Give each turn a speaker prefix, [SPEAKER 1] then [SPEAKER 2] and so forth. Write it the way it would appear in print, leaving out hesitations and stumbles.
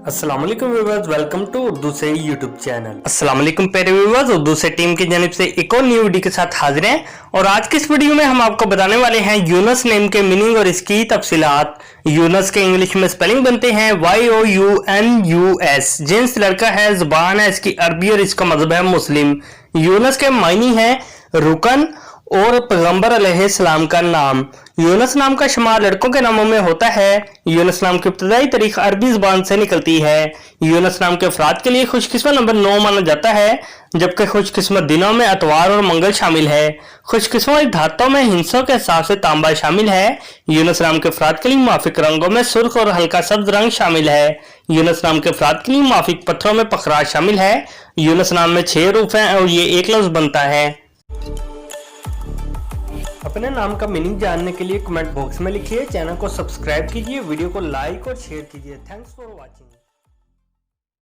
[SPEAKER 1] अस्सलाम वालेकुम viewers, welcome to Urdu से यूट्यूब चैनल। अस्सलाम वालेकुम प्यारे व्यूअर्स, उर्दू से टीम की जानिब से एक और न्यू वीडियो के साथ हाजिर हैं। और आज के इस वीडियो में हम आपको बताने वाले हैं यूनस नेम के मीनिंग और इसकी तफसीलात। यूनस के इंग्लिश में स्पेलिंग बनते हैं YOUNUS। जिन्स लड़का है, जुबान है इसकी अरबी और इसका मजहब है मुस्लिम। यूनस के मायनी है रुकन और पैगंबर अलैहिस्सलाम का नाम। यूनस नाम का शुमार लड़कों के नामों में होता है। यूनस नाम की इब्तदाई तारीख अरबी जुबान से निकलती है। यूनस नाम के अफराद के लिए खुशकिस्मत नंबर 9 माना जाता है, जबकि खुशकिस्मत दिनों में अतवार और मंगल शामिल है। खुशकिस्मत धातों में हिंसों के हिसाब से तांबा शामिल है। यूनस नाम के अफराद के लिए मुआफिक रंगों में सुर्ख और हल्का सब्ज रंग शामिल है। यूनस नाम के अफराद के लिए मुआफिक पत्थरों में पखराज शामिल है। यूनस नाम में 6 रूफ हैं और ये एक लफ्ज बनता है। अपने नाम का मीनिंग जानने के लिए कमेंट बॉक्स में लिखिए, चैनल को सब्सक्राइब कीजिए, वीडियो को लाइक और शेयर कीजिए। Thanks for watching.